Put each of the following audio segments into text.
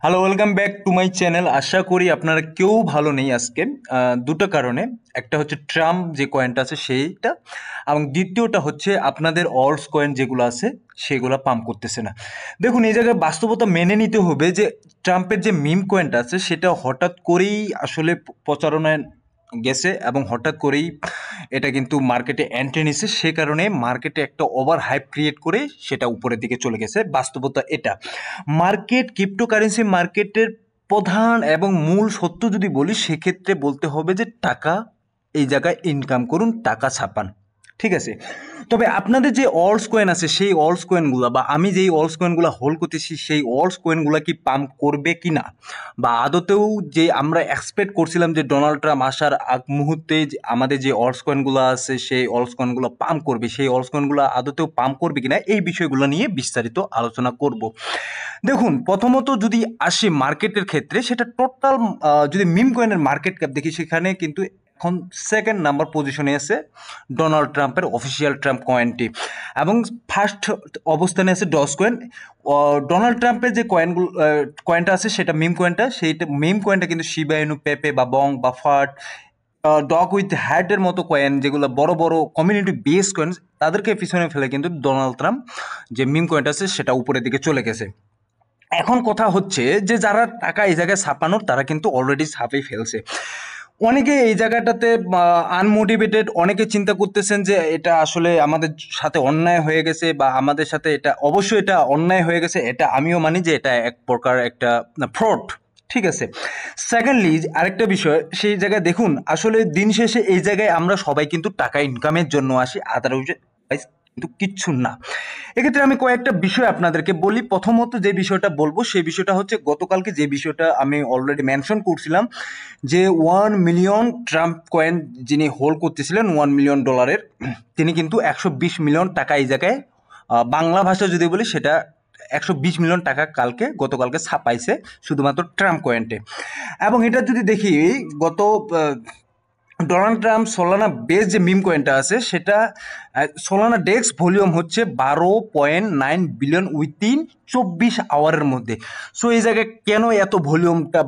Hello, welcome back to my channel. আশা করি আপনারা কেউ ভালো নেই আজকে। দুটো কারণে। একটা হচ্ছে ট্রাম্প যে কয়েনটা আছে সেইটা, এবং দ্বিতীয়টা হচ্ছে আপনাদের অলস কয়েন যেগুলো আছে সেগুলো পাম্প করতেছে না। দেখুন, এই জায়গায় বাস্তবতা মেনে নিতে হবে যে ট্রাম্পের যে মিম কয়েনটা আছে সেটা হঠাৎ করেই আসলে প্রচারণায় গেছে, এবং হঠাৎ করেই এটা কিন্তু মার্কেটে এন্ট্রি নিছে। সে কারণে মার্কেটে একটা ওভার হাইপ ক্রিয়েট করে সেটা উপরের দিকে চলে গেছে। বাস্তবতা এটা। মার্কেট, ক্রিপ্টোকারেন্সি মার্কেটের প্রধান এবং মূল সত্য যদি বলি, সেক্ষেত্রে বলতে হবে যে টাকা এই জায়গায় ইনকাম করুন, টাকা ছাপান। ঠিক আছে? তবে আপনাদের যে অলস কয়েন আছে সেই অলস কয়েনগুলো, বা আমি যেই অলস কয়েনগুলো হোল্ড করতেছি সেই অলস কয়েনগুলো কি পাম্প করবে কি না, বা আদতেও যে আমরা এক্সপেক্ট করছিলাম যে ডোনাল্ড ট্রাম্প আসার আগ মুহূর্তে যে আমাদের যে অলস কয়েনগুলো আছে সেই অলস কয়েনগুলো পাম্প করবে, সেই অলস কয়েনগুলো আদতেও পাম্প করবে কিনা, এই বিষয়গুলো নিয়ে বিস্তারিত আলোচনা করব। দেখুন, প্রথমত যদি আসি মার্কেটের ক্ষেত্রে, সেটা টোটাল যদি মিম কয়েনের মার্কেট ক্যাপ দেখি, সেখানে কিন্তু এখন সেকেন্ড নাম্বার পজিশনে আছে ডোনাল্ড ট্রাম্পের অফিসিয়াল ট্রাম্প কয়েনটি, এবং ফার্স্ট অবস্থানে আছে ডস কয়েন। ডোনাল্ড ট্রাম্পের যে কয়েনটা আছে সেটা মিম কয়েনটা, সেইটা মিম কয়েনটা কিন্তু শিবা ইনু, পেপে বা বং বা ফাট, ডগ উইথ হ্যাটের মতো কয়েন, যেগুলো বড় বড় কমিউনিটি বেস কয়েন, তাদেরকে পিছনে ফেলে কিন্তু ডোনাল্ড ট্রাম্প যে মিম কয়েনটা আছে সেটা উপরের দিকে চলে গেছে। এখন কথা হচ্ছে যে যারা টাকা এই জায়গায় ছাপানোর, তারা কিন্তু অলরেডি ছাপিয়ে ফেলছে। অনেকে এই জায়গাটাতে আনমোটিভেটেড, অনেকে চিন্তা করতেছেন যে এটা আসলে আমাদের সাথে অন্যায় হয়ে গেছে, বা আমাদের সাথে এটা অবশ্যই এটা অন্যায় হয়ে গেছে, এটা আমিও মানি যে এটা এক প্রকার একটা ফ্রড। ঠিক আছে। সেকেন্ডলি, আরেকটা বিষয় সেই জায়গায় দেখুন, আসলে দিন শেষে এই জায়গায় আমরা সবাই কিন্তু টাকা ইনকামের জন্য আসি, আদারওয়াইজ কিন্তু কিচ্ছু না। এক্ষেত্রে আমি কয়েকটা বিষয় আপনাদেরকে বলি। প্রথমত যে বিষয়টা বলবো সেই বিষয়টা হচ্ছে, গতকালকে যে বিষয়টা আমি অলরেডি মেনশন করছিলাম, যে 1 মিলিয়ন ট্রাম্প কয়েন যিনি হোল্ড করতেছিলেন $1 মিলিয়ন, তিনি কিন্তু 120 মিলিয়ন টাকা এই জায়গায়, বাংলা ভাষা যদি বলি সেটা 120 মিলিয়ন টাকা গতকালকে ছাপাইছে শুধুমাত্র ট্রাম্প কয়েন্টে। এবং এটা যদি দেখি, গত ডোনাল্ড ট্রাম্প সোলানা বেস যে মিম কয়েনটা আছে সেটা, সোলানা ডেক্স ভলিউম হচ্ছে 12.9 বিলিয়ন উইথিন 24 আওয়ারের মধ্যে। সো এই জায়গায় কেন এত ভলিউমটা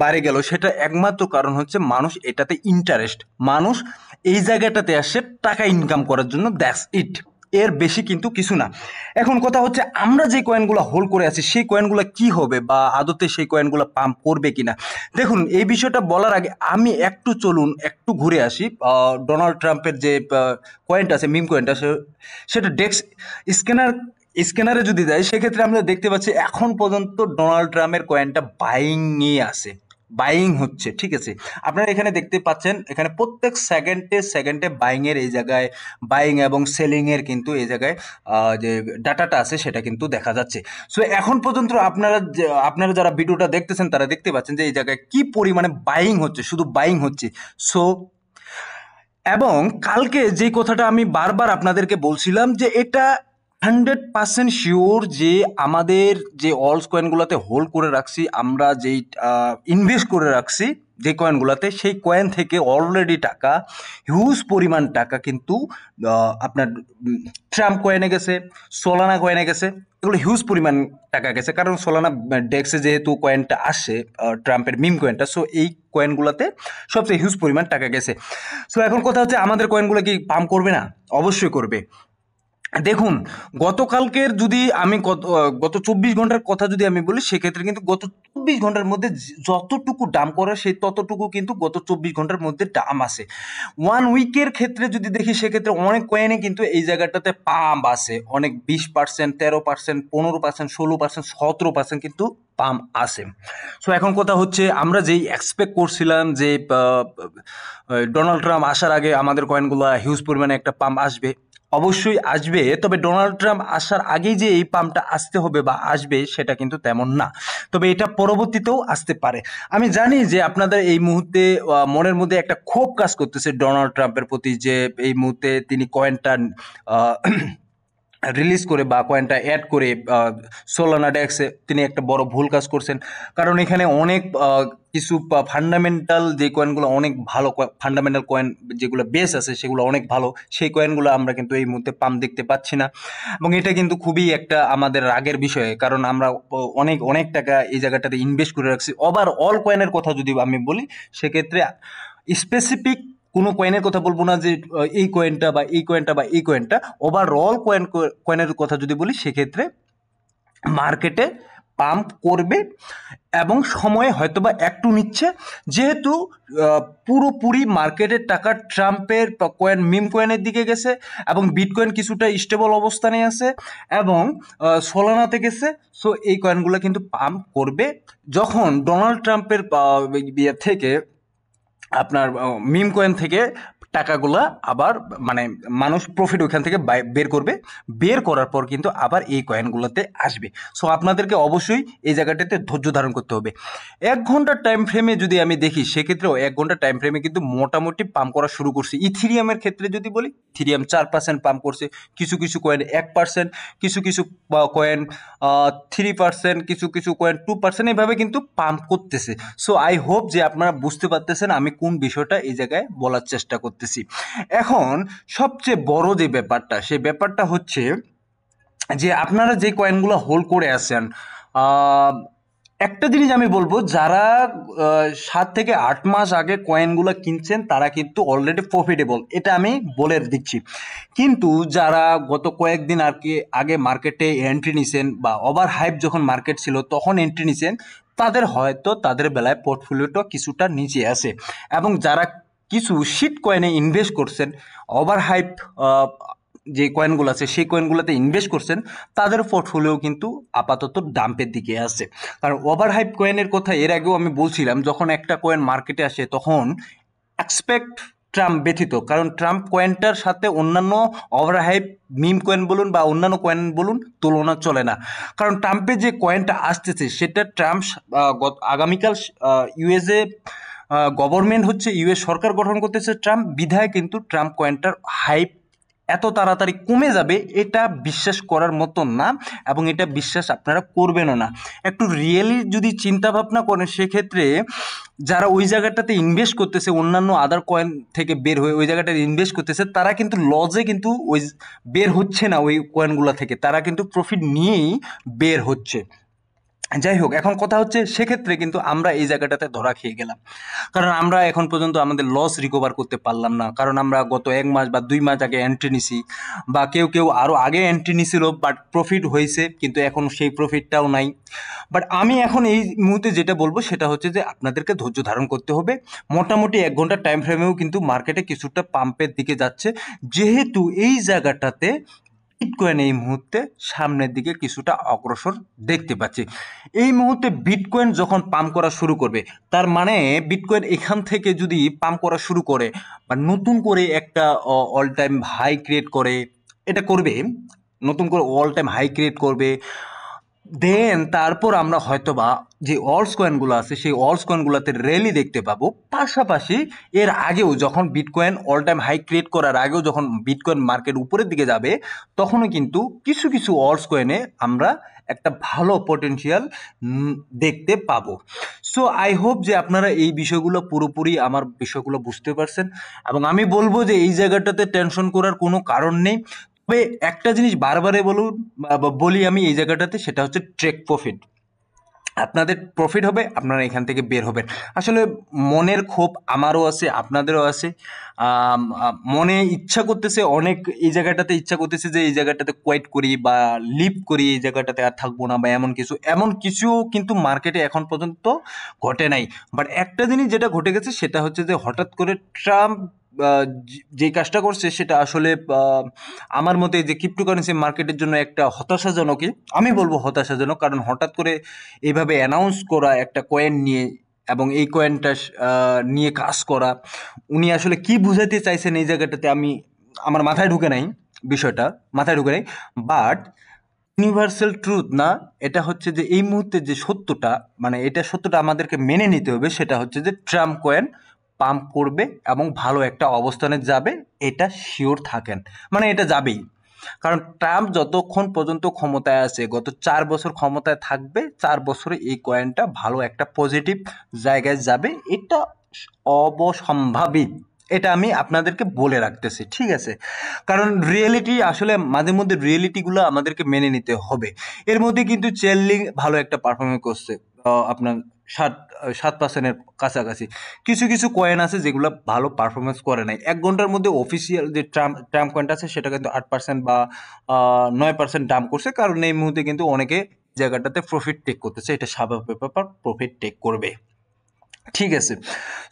বাড়ে গেল, সেটা একমাত্র কারণ হচ্ছে মানুষ এটাতে ইন্টারেস্ট, মানুষ এই জায়গাটাতে আসে টাকা ইনকাম করার জন্য, দ্যাটস ইট। এর বেশি কিন্তু কিছু না। এখন কথা হচ্ছে, আমরা যে কয়েনগুলো হোল্ড করে আছি সেই কয়েনগুলো কি হবে, বা আদতে সেই কয়েনগুলো পাম্প করবে কিনা। দেখুন, এই বিষয়টা বলার আগে আমি চলুন একটু ঘুরে আসি। ডোনাল্ড ট্রাম্পের যে কয়েনটা আছে, মিম কয়েনটা, সেটা ডেক্স স্ক্যানারে যদি দেয়, সেক্ষেত্রে আমরা দেখতে পাচ্ছি এখন পর্যন্ত ডোনাল্ড ট্রাম্পের কয়েনটা বাইং নিয়ে আছে, বাইং হচ্ছে। ঠিক আছে, আপনারা এখানে দেখতে পাচ্ছেন, এখানে প্রত্যেক সেকেন্ডে সেকেন্ডে বাইং এর এই জায়গায়, বাইং এবং সেলিং এর কিন্তু এই জায়গায় যে ডাটাটা আছে সেটা কিন্তু দেখা যাচ্ছে। সো এখন পর্যন্ত আপনারা যারা ভিডিওটা দেখতেছেন তারা দেখতে পাচ্ছেন যে এই জায়গায় কি পরিমাণে বাইং হচ্ছে, শুধু বাইং হচ্ছে। সো, এবং কালকে যে কথাটা আমি বারবার আপনাদেরকে বলছিলাম যে এটা 100% শিওর যে আমাদের যে অলস কয়েনগুলোতে হোল্ড করে রাখছি, আমরা যেই ইনভেস্ট করে রাখছি যে কয়েনগুলোতে, সেই কয়েন থেকে অলরেডি টাকা, হিউজ পরিমাণ টাকা কিন্তু আপনার ট্রাম্প কয়েনে গেছে, সোলানা কয়েনে গেছে। এগুলো হিউজ পরিমাণ টাকা গেছে, কারণ সোলানা ডেক্সে যেহেতু কয়েনটা আসে, ট্রাম্পের মিম কয়েনটা, সো এই কয়েনগুলোতে সবচেয়ে হিউজ পরিমাণ টাকা গেছে। সো এখন কথা হচ্ছে, আমাদের কয়েনগুলো কি পাম্প করবে না? অবশ্যই করবে। দেখুন, গতকালকের যদি আমি গত 24 ঘন্টার কথা যদি আমি বলি, সেক্ষেত্রে কিন্তু গত 24 ঘন্টার মধ্যে যতটুকু দাম করে সেই ততটুকু কিন্তু গত 24 ঘন্টার মধ্যে দাম আছে। 1 উইকের ক্ষেত্রে যদি দেখি, সেক্ষেত্রে অনেক কয়েনে কিন্তু এই জায়গাটাতে পাম্প আছে, অনেক 20%, 13%, 15%, 16%, 17% কিন্তু পাম্প আছে। সো এখন কথা হচ্ছে, আমরা যেই এক্সপেক্ট করছিলাম যে ডোনাল্ড ট্রাম্প আসার আগে আমাদের কয়েনগুলো হিউজ পরিমাণে একটা পাম্প আসবে, অবশ্যই আসবে। তবে ডোনাল্ড ট্রাম্প আসার আগেই যে এই পাম্পটা আসতে হবে বা আসবে, সেটা কিন্তু তেমন না। তবে এটা পরবর্তীতেও আসতে পারে। আমি জানি যে আপনাদের এই মুহূর্তে মনের মধ্যে একটা ক্ষোভ কাজ করতেছে ডোনাল্ড ট্রাম্পের প্রতি, যে এই মুহূর্তে তিনি কয়েনটা রিলিজ করে বা কয়েনটা অ্যাড করে সোলানা ডেক্সে তিনি একটা বড় ভুল কাজ করছেন। কারণ এখানে অনেক কিছু ফান্ডামেন্টাল যে কয়েনগুলো অনেক ভালো, ফান্ডামেন্টাল কয়েন যেগুলো বেস আছে সেগুলো অনেক ভালো, সেই কয়েনগুলো আমরা কিন্তু এই মুহূর্তে পাম্প দেখতে পাচ্ছি না। এবং এটা কিন্তু খুবই একটা আমাদের রাগের বিষয়, কারণ আমরা অনেক অনেক টাকা এই জায়গাটাতে ইনভেস্ট করে রাখছি। ওভারঅল কয়েনের কথা যদি আমি বলি, সেক্ষেত্রে স্পেসিফিক কোনো কয়েনের কথা বলবো না যে এই কয়েনটা বা এই কয়েনটা বা এই কয়েনটা, ওভারঅল কয়েনের কথা যদি বলি, সেক্ষেত্রে মার্কেটে পাম্প করবে এবং সময়ে হয়তোবা একটু নিচ্ছে, যেহেতু পুরোপুরি মার্কেটের টাকা ট্রাম্পের কয়েন, মিম কয়েনের দিকে গেছে এবং বিটকয়েন কিছুটা স্টেবল অবস্থানে আছে এবং সোলানাতে গেছে। সো এই কয়েনগুলো কিন্তু পাম্প করবে যখন ডোনাল্ড ট্রাম্পের থেকে আপনার মিম কয়েন থেকে টাকাগুলা আবার মানে মানুষ প্রফিট ওইখান থেকে বের করবে, বের করার পর কিন্তু আবার এই কয়েনগুলোতে আসবে। সো আপনাদেরকে অবশ্যই এই জায়গাটাতে ধৈর্য ধারণ করতে হবে। 1 ঘন্টার টাইম ফ্রেমে যদি আমি দেখি, সেক্ষেত্রেও 1 ঘন্টার টাইম ফ্রেমে কিন্তু মোটামুটি পাম্প করা শুরু করছে। ইথিরিয়ামের ক্ষেত্রে যদি বলি, ইথিরিয়াম 4% পাম্প করছে, কিছু কিছু কয়েন 1%, কিছু কিছু কয়েন 3%, কিছু কিছু কয়েন 2%, এভাবে কিন্তু পাম্প করতেছে। সো আই হোপ যে আপনারা বুঝতে পারতেছেন আমি কোন বিষয়টা এই জায়গায় বলার চেষ্টা করতেছি। এখন সবচেয়ে বড় যে ব্যাপারটা, সেই ব্যাপারটা হচ্ছে যে আপনারা যে কয়েনগুলো হোল্ড করে আছেন, একটা জিনিস আমি বলবো, যারা 7 থেকে 8 মাস আগে কয়েনগুলো কিনছেন তারা কিন্তু অলরেডি প্রফিটেবল, এটা আমি বলে দিচ্ছি। কিন্তু যারা গত কয়েকদিন আর কি আগে মার্কেটে এন্ট্রি নিছেন বা ওভার হাইপ যখন মার্কেট ছিল তখন এন্ট্রি নিছেন, তাদের হয়তো তাদের বেলায় পোর্টফোলিওটা কিছুটা নিচে আছে। এবং যারা কিছু শিট কয়েনে ইনভেস্ট করছেন, ওভার হাইপ যে কয়েনগুলো আছে সেই কয়েনগুলোতে ইনভেস্ট করছেন, তাদের পোর্টফোলিও কিন্তু আপাতত ডাম্পের দিকে আছে। কারণ ওভার হাইপ কয়েনের কথা এর আগেও আমি বলছিলাম, যখন একটা কয়েন মার্কেটে আসে তখন এক্সপেক্ট ট্রাম্প ব্যতীত, কারণ ট্রাম্প কয়েনটার সাথে অন্যান্য ওভার হাইপ মিম কয়েন বলুন বা অন্যান্য কয়েন বলুন তুলনা চলে না। কারণ ট্রাম্পের যে কয়েনটা আসতেছে সেটা ট্রাম্প আগামীকাল ইউএসএ গভর্নমেন্ট হচ্ছে, ইউএস সরকার গঠন করতেছে ট্রাম্প বিধায়, কিন্তু ট্রাম্প কয়েনটার হাইপ এত তাড়াতাড়ি কমে যাবে এটা বিশ্বাস করার মতো না, এবং এটা বিশ্বাস আপনারা করবেনও না। একটু রিয়েলি যদি চিন্তা ভাবনা করেন, সেক্ষেত্রে যারা ওই জায়গাটাতে ইনভেস্ট করতেছে অন্যান্য আদার কয়েন থেকে বের হয়ে ওই জায়গাটাতে ইনভেস্ট করতেছে, তারা কিন্তু লজে কিন্তু ওই বের হচ্ছে না ওই কয়েনগুলো থেকে, তারা কিন্তু প্রফিট নিয়েই বের হচ্ছে। যাই হোক, এখন কথা হচ্ছে সেক্ষেত্রে কিন্তু আমরা এই জায়গাটাতে ধরা খেয়ে গেলাম, কারণ আমরা এখন পর্যন্ত আমাদের লস রিকভার করতে পারলাম না, কারণ আমরা গত 1 মাস বা 2 মাস আগে এন্ট্রি নিছি, বা কেউ কেউ আরও আগে এন্ট্রি নিছিল বাট প্রফিট হয়েছে, কিন্তু এখন সেই প্রফিটটাও নাই। বাট আমি এখন এই মুহূর্তে যেটা বলবো সেটা হচ্ছে যে আপনাদেরকে ধৈর্য ধারণ করতে হবে। মোটামুটি 1 ঘন্টার টাইম ফ্রেমেও কিন্তু মার্কেটে কিছুটা পাম্পের দিকে যাচ্ছে, যেহেতু এই জায়গাটাতে বিটকয়েন এই মুহূর্তে সামনের দিকে কিছুটা অগ্রসর দেখতে পাচ্ছি। এই মুহূর্তে বিটকয়েন যখন পাম্প করা শুরু করবে, তার মানে বিটকয়েন এখান থেকে যদি পাম্প করা শুরু করে বা নতুন করে একটা অল টাইম হাই ক্রিয়েট করে, এটা করবে, নতুন করে অল টাইম হাই ক্রিয়েট করবে, দেন তারপর আমরা হয়তোবা যে অলস কয়েনগুলো আছে সেই অলস কয়েনগুলোতে র্যালি দেখতে পাবো। পাশাপাশি এর আগেও যখন bitcoin all time high create করার আগেও যখন বিটকয়েন মার্কেট উপরের দিকে যাবে, তখনও কিন্তু কিছু কিছু অলস কয়েনে আমরা একটা ভালো পটেনশিয়াল দেখতে পাবো। সো আই হোপ যে আপনারা এই বিষয়গুলো পুরোপুরি আমার বিষয়গুলো বুঝতে পারছেন, এবং আমি বলবো যে এই জায়গাটাতে টেনশন করার কোনো কারণ নেই। তবে একটা জিনিস বারবারে বলি আমি এই জায়গাটাতে, সেটা হচ্ছে ট্রেক প্রফিট। আপনাদের প্রফিট হবে, আপনারা এখান থেকে বের হবেন। আসলে মনের ক্ষোভ আমারও আছে, আপনাদেরও আছে। মনে ইচ্ছা করতেছে অনেক, এই জায়গাটাতে ইচ্ছা করতেছে যে এই জায়গাটাতে কোয়াইট করি বা লিভ করি, এই জায়গাটাতে আর থাকবো না, বা এমন কিছু কিন্তু মার্কেটে এখন পর্যন্ত ঘটে নাই। বাট একটা জিনিস যেটা ঘটে গেছে সেটা হচ্ছে যে হঠাৎ করে ট্রাম্প যে কাজটা করছে সেটা আসলে আমার মতে যে ক্রিপ্টোকারেন্সি মার্কেটের জন্য একটা হতাশাজনকই, আমি বলবো হতাশাজনক। কারণ হঠাৎ করে এইভাবে অ্যানাউন্স করা একটা কয়েন নিয়ে এবং এই কয়েনটা নিয়ে কাজ করা, উনি আসলে কি বুঝাতে চাইছেন এই জায়গাটাতে আমার মাথায় ঢুকে নাই, বিষয়টা মাথায় ঢুকে নাই। বাট ইউনিভার্সাল ট্রুথ না, এটা হচ্ছে যে এই মুহূর্তে যে সত্যটা, মানে এটা সত্যটা আমাদেরকে মেনে নিতে হবে, সেটা হচ্ছে যে ট্রাম্প কয়েন পাম্প করবে এবং ভালো একটা অবস্থানে যাবে, এটা শিওর থাকেন, মানে এটা যাবেই। কারণ ট্রাম্প যতক্ষণ পর্যন্ত ক্ষমতায় আছে, গত 4 বছর ক্ষমতায় থাকবে, 4 বছরে এই কয়েনটা ভালো একটা পজিটিভ জায়গায় যাবে, এটা অবসম্ভাবী। এটা আমি আপনাদেরকে বলে রাখতেছি, ঠিক আছে? কারণ রিয়েলিটি আসলে মাঝে মধ্যে রিয়েলিটিগুলো আমাদেরকে মেনে নিতে হবে। এর মধ্যে কিন্তু চেললিং ভালো একটা পারফরমেন্স করছে, আপনার 7% কাছাকাছি। কিছু কিছু কয়েন আছে যেগুলো ভালো পারফরমেন্স করে নাই। 1 ঘন্টার মধ্যে অফিসিয়াল যে ট্রাম্প কয়েনটা আছে সেটা কিন্তু 8% বা 9% ডাম্প করছে, কারণ এই মুহূর্তে কিন্তু অনেকে জায়গাটাতে প্রফিট টেক করতেছে। এটা স্বাভাবিক ব্যাপার, প্রফিট টেক করবে, ঠিক আছে?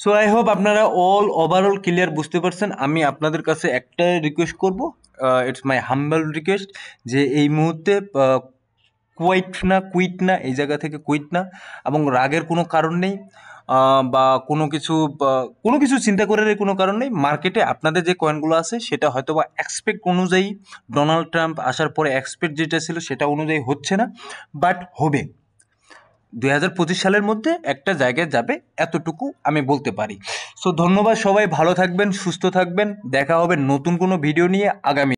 সো আই হোপ আপনারা ওভারঅল ক্লিয়ার বুঝতে পারছেন। আমি আপনাদের কাছে একটাই রিকোয়েস্ট করব, ইটস মাই হাম্বল রিকোয়েস্ট, যে এই মুহূর্তে কুইট না, এই জায়গা থেকে কুইট না, এবং রাগের কোনো কারণ নেই, বা কোনো কিছু চিন্তা করার কোনো কারণ নেই। মার্কেটে আপনাদের যে কয়েনগুলো আছে সেটা হয়তো বা এক্সপেক্ট অনুযায়ী, ডোনাল্ড ট্রাম্প আসার পরে এক্সপেক্ট যেটা ছিল সেটা অনুযায়ী হচ্ছে না, বাট হবে। 2025 সালের মধ্যে একটা জায়গায় যাবে, এতটুকু আমি বলতে পারি। সো ধন্যবাদ, সবাই ভালো থাকবেন, সুস্থ থাকবেন, দেখা হবে নতুন কোনো ভিডিও নিয়ে আগামী